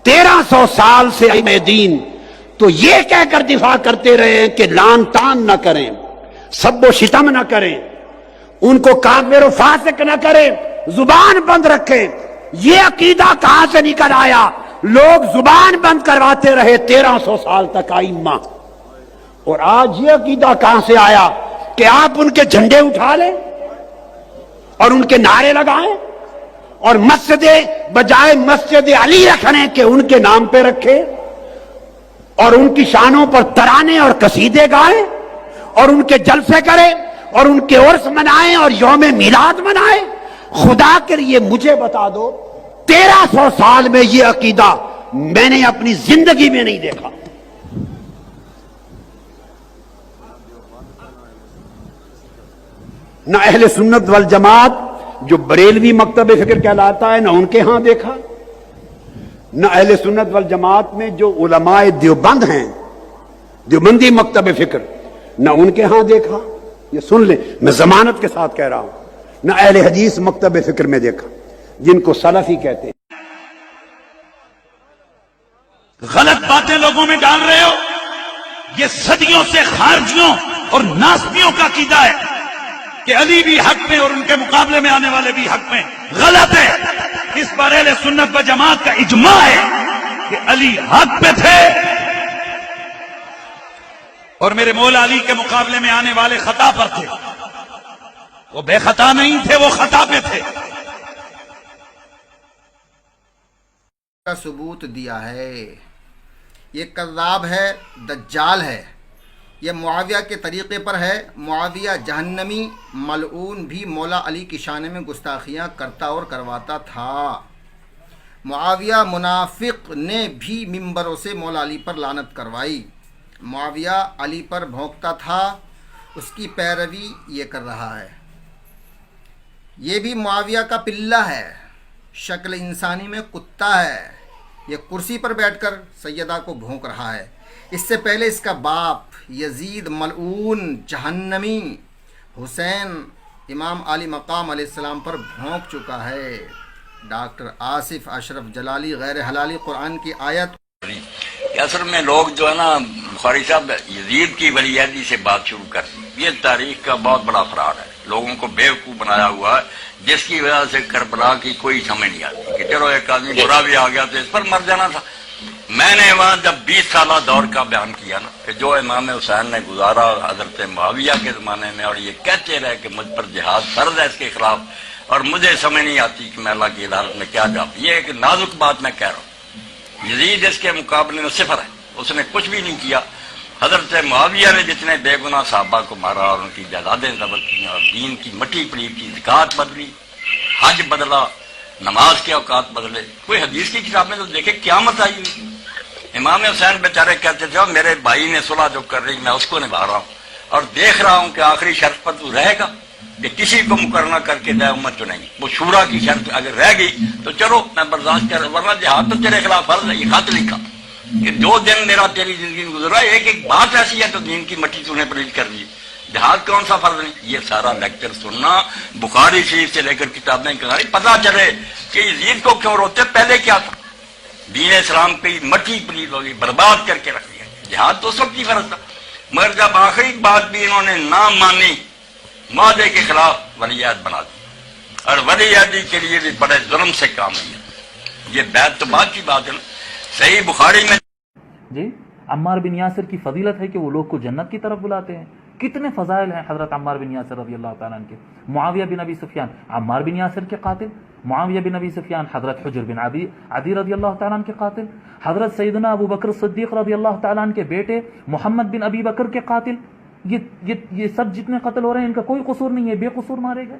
1300 سال سے ائمہ دین تو یہ کہہ کر دفاع کرتے رہے ہیں کہ لان تان نہ کریں، سب و شتم نہ کریں، ان کو کافر و فاسق نہ کریں، زبان بند رکھیں۔ یہ عقیدہ کہاں سے نکل آیا؟ لوگ زبان بند کرواتے رہے 1300 سال تک ائمہ، اور آج یہ عقیدہ کہاں سے آیا کہ آپ ان کے جھنڈے اٹھا لیں اور ان کے نعرے لگائیں اور مسجد بجائے مسجد علی رکھنے کے ان کے نام پہ رکھے اور ان کی شانوں پر ترانے اور قصیدے گائیں اور ان کے جلسے کریں اور ان کے عرس منائیں اور یوم میلاد منائیں؟ خدا کے لیے مجھے بتا دو، 1300 سال میں یہ عقیدہ میں نے اپنی زندگی میں نہیں دیکھا۔ نہ اہل سنت والجماعت جو بریلوی مکتب فکر کہلاتا ہے نہ ان کے ہاں دیکھا، نہ اہل سنت والجماعت میں جو علماء دیوبند ہیں، دیوبندی مکتب فکر، نہ ان کے ہاں دیکھا۔ یہ سن لیں، میں ضمانت کے ساتھ کہہ رہا ہوں، نہ اہل حدیث مکتب فکر میں دیکھا جن کو سلفی کہتے ہیں۔ غلط باتیں لوگوں میں ڈال رہے ہو، یہ صدیوں سے خارجیوں اور ناسبیوں کا عقیدہ ہے کہ علی بھی حق میں اور ان کے مقابلے میں آنے والے بھی حق میں۔ غلط ہے۔ اس پر اہل سنت و جماعت کا اجماع ہے کہ علی حق پہ تھے اور میرے مولا علی کے مقابلے میں آنے والے خطا پر تھے۔ وہ بے خطا نہیں تھے، وہ خطا پہ تھے۔ کا ثبوت دیا ہے، یہ کذاب ہے، دجال ہے، یہ معاویہ کے طریقے پر ہے۔ معاویہ جہنمی ملعون بھی مولا علی کی شان میں گستاخیاں کرتا اور کرواتا تھا۔ معاویہ منافق نے بھی ممبروں سے مولا علی پر لعنت کروائی۔ معاویہ علی پر بھونکتا تھا، اس کی پیروی یہ کر رہا ہے۔ یہ بھی معاویہ کا پلہ ہے، شکل انسانی میں کتا ہے۔ یہ کرسی پر بیٹھ کر سیدہ کو بھونک رہا ہے۔ اس سے پہلے اس کا باپ یزید ملعون جہنمی حسین امام علی مقام علیہ السلام پر بھونک چکا ہے۔ ڈاکٹر آصف اشرف جلالی غیر حلالی قرآن کی آیت کہ اصل میں لوگ جو ہے نا بخاری صاحب یزید کی ولی عہدی سے بات شروع کر دی، یہ تاریخ کا بہت بڑا فرار ہے، لوگوں کو بیوقوف بنایا ہوا ہے، جس کی وجہ سے کربلا کی کوئی سمجھ نہیں آتی کہ چلو ایک آدمی برا بھی آ گیا تو اس پر مر جانا تھا۔ میں نے وہاں جب 20 سالہ دور کا بیان کیا نا کہ جو امام حسین نے گزارا حضرت معاویہ کے زمانے میں، اور یہ کہتے رہے کہ مجھ پر جہاد فرض ہے اس کے خلاف، اور مجھے سمجھ نہیں آتی کہ میں اللہ کی عدالت میں کیا جواب۔ یہ ایک نازک بات میں کہہ رہا ہوں، یزید اس کے مقابلے میں صفر ہے، اس نے کچھ بھی نہیں کیا۔ حضرت معاویہ نے جتنے بے گناہ صحابہ کو مارا اور ان کی جائیدادیں ضبط کی اور دین کی مٹی پلیٹ کی، زکوٰۃ بدلی، حج بدلا، نماز کے اوقات بدلے۔ کوئی حدیث کی کتاب میں تو دیکھے قیامت آئی ہوئی۔ امام حسین بیچارے کہتے تھے میرے بھائی نے صلح جو کر رہی میں اس کو نبھا رہا ہوں، اور دیکھ رہا ہوں کہ آخری شرط پر تو رہے گا کہ کسی کو مقررہ کر کے دے امت چنیں گی۔ وہ شورا کی شرط اگر رہ گئی تو چلو میں برداشت کر، ورنہ جہاد تو تیرے خلاف فرض ہے۔ یہ خط لکھا کہ 2 دن میرا تیری زندگی میں گزرا، ایک بات ایسی ہے تو دین کی مٹی تو نے پلیٹ کر دی، جہاد کون سا فرض نہیں۔ یہ سارا لیکچر سننا، بخاری شریف سے لے کر کتابیں کہانی، پتہ چلے کہ یزید کو کیوں روتے، پہلے کیا تھا۔ دین اسلام کی مٹی پلیت ہوگی، برباد کر کے رکھ دیا۔ جہاد تو سب کی فرض تھا، مگر جب آخری بات بھی انہوں نے نہ مانی، معاہدے کے خلاف ولی عہد بنا دی، اور ولی عہدی کے لیے بھی بڑے ظلم سے کام لیا۔ یہ بیعت تو بات کی بات ہے نا، صحیح بخاری میں جی عمار بن یاسر کی فضیلت ہے کہ وہ لوگ کو جنت کی طرف بلاتے ہیں۔ کتنے فضائل ہیں حضرت عمار بن یاسر رضی اللہ تعالیٰ عنہ کے۔ معاویہ بن ابی سفیان عمار بن یاسر کے قاتل، معاویہ بن ابی سفیان حضرت حجر بن عدی رضی اللہ تعالیٰ عنہ کے قاتل، حضرت سیدنا ابو بکر صدیق رضی اللہ تعالیٰ عنہ کے بیٹے محمد بن ابی بکر کے قاتل۔ یہ سب جتنے قتل ہو رہے ہیں ان کا کوئی قصور نہیں ہے، بے قصور مارے گئے۔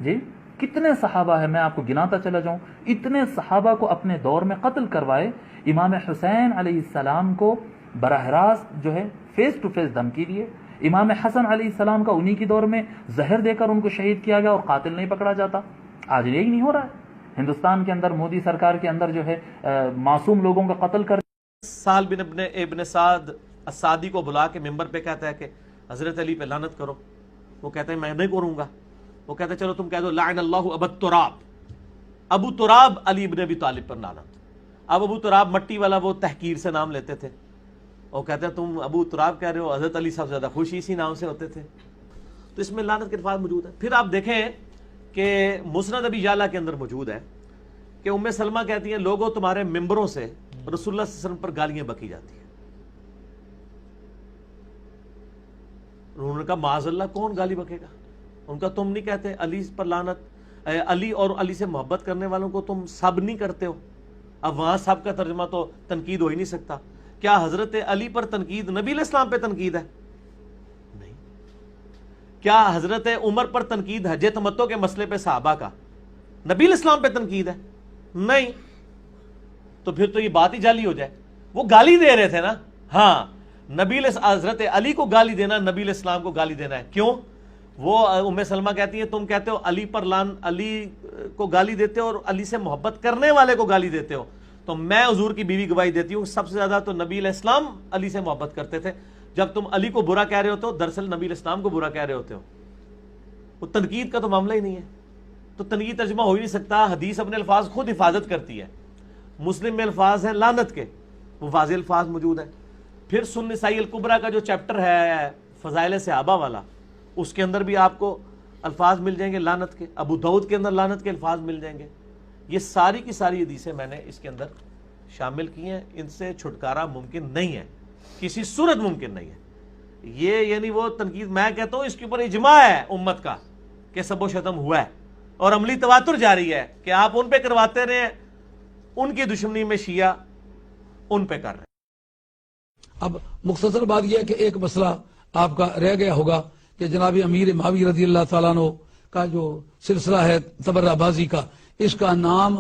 جی کتنے صحابہ ہیں، میں آپ کو گناتا چلا جاؤں، اتنے صحابہ کو اپنے دور میں قتل کروائے۔ امام حسین علیہ السلام کو براہ راست جو ہے فیس ٹو فیس دھمکی دیے۔ امام حسن علیہ السلام کا انہی کی دور میں زہر دے کر ان کو شہید کیا گیا اور قاتل نہیں پکڑا جاتا۔ آج یہی نہیں ہو رہا ہے ہندوستان کے اندر، مودی سرکار کے اندر جو ہے معصوم لوگوں کا قتل کر۔ سال بن ابن سعد السعدی کو بلا کے ممبر پہ کہتا ہے کہ حضرت علی پہ لعنت کرو، وہ کہتے ہیں میں نہیں کروں گا۔ وہ کہتے ہیں چلو تم کہہ دو لعن اللہ ابو تراب، ابو تراب علی ابن ابی طالب پر لعنت۔ اب ابو تراب مٹی والا وہ تحقیر سے نام لیتے تھے، اور کہتے ہیں تم ابو تراب کہہ رہے ہو، حضرت علی صاحب سے زیادہ خوش اسی نام سے ہوتے تھے. تو اس میں لعنت کے الفاظ موجود ہیں. پھر آپ دیکھیں کہ مسند ابی یعلا کے اندر موجود ہے کہ ام سلمہ کہتی ہیں لوگوں تمہارے ممبروں سے رسول اللہ صلی اللہ علیہ وسلم پر گالیاں بکی جاتی ہیں. انہوں نے کہا معاذ اللہ، کون گالی بکے گا؟ ان کا تم نہیں کہتے علی پر لعنت، علی اور علی سے محبت کرنے والوں کو تم سب نہیں کرتے ہو؟ اب وہاں سب کا ترجمہ تو تنقید ہو ہی نہیں سکتا. کیا حضرت علی پر تنقید نبی علیہ السلام پہ تنقید ہے؟ نہیں. کیا حضرت عمر پر تنقید حج تمتع کے مسئلے پہ صحابہ کا نبی علیہ السلام پہ تنقید ہے؟ نہیں. تو پھر تو یہ بات ہی جعلی ہو جائے. وہ گالی دے رہے تھے نا. ہاں، نبی حضرت علی کو گالی دینا نبی علیہ السلام کو گالی دینا ہے. کیوں؟ وہ ام سلمہ کہتی ہے تم کہتے ہو علی پر علی کو گالی دیتے ہو اور علی سے محبت کرنے والے کو گالی دیتے ہو. تو میں حضور کی بیوی گواہی دیتی ہوں سب سے زیادہ تو نبی علیہ السلام علی سے محبت کرتے تھے. جب تم علی کو برا کہہ رہے ہوتے ہو دراصل نبی علیہ السلام کو برا کہہ رہے ہوتے ہو. وہ تنقید کا تو معاملہ ہی نہیں ہے. تو تنقید ترجمہ ہو ہی نہیں سکتا. حدیث اپنے الفاظ خود حفاظت کرتی ہے. مسلم میں الفاظ ہیں لعنت کے، وہ واضح الفاظ موجود ہیں. پھر سنن نسائی الکبریٰ کا جو چیپٹر ہے فضائل صحابہ والا، اس کے اندر بھی آپ کو الفاظ مل جائیں گے لعنت کے. ابو داؤد کے اندر لعنت کے الفاظ مل جائیں گے. یہ ساری کی ساری حدیثیں میں نے اس کے اندر شامل کی ہیں. ان سے چھٹکارا ممکن نہیں ہے، کسی صورت ممکن نہیں ہے. یہ یعنی وہ تنقید میں کہتا ہوں اس کے اوپر اجماع ہے امت کا کہ سب و شتم ہوا ہے، اور عملی تواتر جاری ہے کہ آپ ان پہ کرواتے رہے ہیں. ان کی دشمنی میں شیعہ ان پہ کر رہے ہیں. اب مختصر بات یہ ہے کہ ایک مسئلہ آپ کا رہ گیا ہوگا کہ جناب امیر معاویہ رضی اللہ تعالیٰ عنہ کا جو سلسلہ ہے تبرہ بازی کا، اس کا نام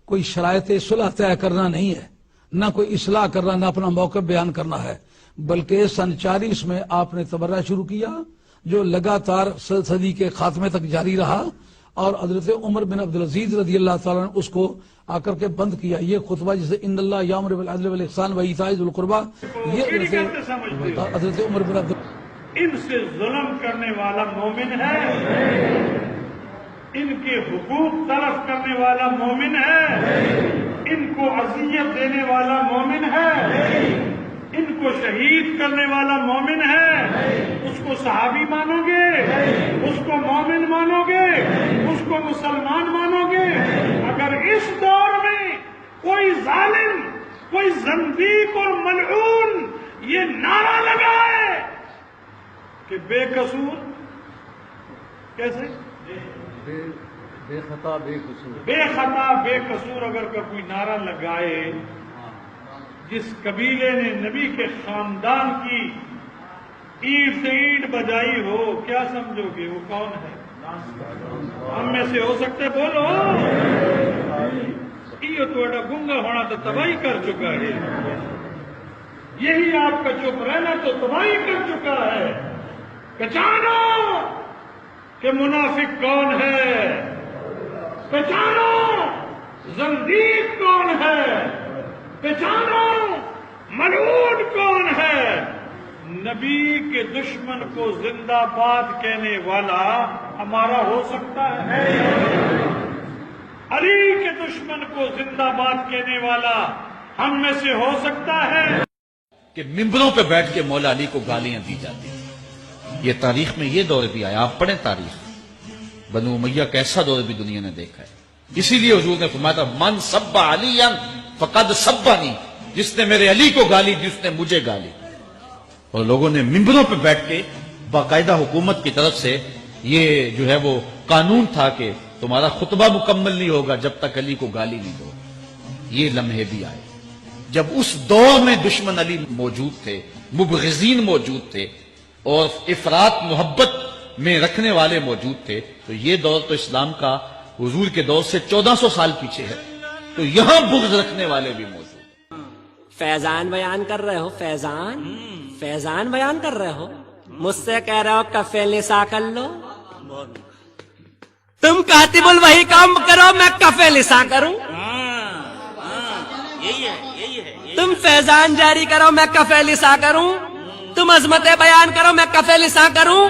کوئی شرائط صلح طے کرنا نہیں ہے، نہ کوئی اصلاح کرنا، نہ اپنا موقف بیان کرنا ہے، بلکہ سن 40 میں آپ نے تبرہ شروع کیا جو لگاتار صدی کے خاتمے تک جاری رہا، اور حضرت عمر بن عبدالعزیز رضی اللہ تعالیٰ نے اس کو آ کر کے بند کیا. یہ خطبہ جسے ان اللہ یامر بالعدل والاحسان وایتاء ذی القربی، یہ حضرت عمر بن عبد ان سے ظلم کرنے والا مومن ہے، ان کے حقوق طلب کرنے والا مومن ہے، ان کو اذیت دینے والا مومن ہے، ان کو شہید کرنے والا مومن ہے. اس کو صحابی مانو گے، اس کو مومن مانو گے، اس کو مسلمان مانو گے. اگر اس دور میں کوئی ظالم، کوئی زندیق اور ملعون یہ نعرہ لگائے کہ بے قصور، کیسے بے خطا بے قصور اگر کا کوئی نعرہ لگائے، جس قبیلے نے نبی کے خاندان کی اینٹ سے اینٹ بجائی ہو، کیا سمجھو گے وہ کون ہے؟ ہم میں سے ہو سکتے بولو. یہ تھوڑا گنگا ہونا تو تباہی کر چکا ہے، یہی آپ کا چپ رہنا تو تباہی کر چکا ہے. پہچانو کہ منافق کون ہے، پہچانو زندیق کون ہے، پہچانو ملعون کون ہے. نبی کے دشمن کو زندہ باد کہنے والا ہمارا ہو سکتا ہے، علی کے دشمن کو زندہ باد کہنے والا ہم میں سے ہو سکتا ہے. کہ ممبروں پہ بیٹھ کے مولا علی کو گالیاں دی جاتی ہیں. یہ تاریخ میں یہ دور بھی آیا. آپ پڑھیں تاریخ، بنو امیہ کا ایسا دور بھی دنیا نے دیکھا ہے. اسی لیے حضور نے فرمایا تھا من سب علی فقد سبنی، جس نے میرے علی کو گالی دی اس نے مجھے گالی. اور لوگوں نے ممبروں پہ بیٹھ کے باقاعدہ حکومت کی طرف سے یہ جو ہے وہ قانون تھا کہ تمہارا خطبہ مکمل نہیں ہوگا جب تک علی کو گالی نہیں دو. یہ لمحے بھی آئے جب اس دور میں دشمن علی موجود تھے، مبغضین موجود تھے، اور افراط محبت میں رکھنے والے موجود تھے. تو یہ دور تو اسلام کا حضور کے دور سے 1400 سال پیچھے ہے. تو یہاں بغض رکھنے والے بھی موجود ہیں. فیضان بیان کر رہے ہو، فیضان بیان کر رہے ہو، مجھ سے کہہ رہے ہو کفے لسا کر لو. تم کاتب الوحی کام کرو، میں کفے لسا کروں. تم فیضان جاری کرو، میں کفے لسا کروں. تم عظمتیں بیان کرو، میں کفے لسا کروں.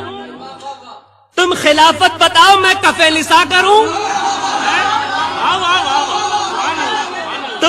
تم خلافت بتاؤ، میں کفے لسا کروں.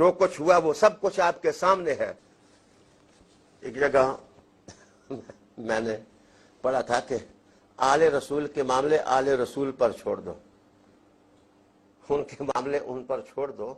جو کچھ ہوا وہ سب کچھ آپ کے سامنے ہے. ایک جگہ میں نے پڑھا تھا کہ آل رسول کے معاملے آل رسول پر چھوڑ دو، ان کے معاملے ان پر چھوڑ دو.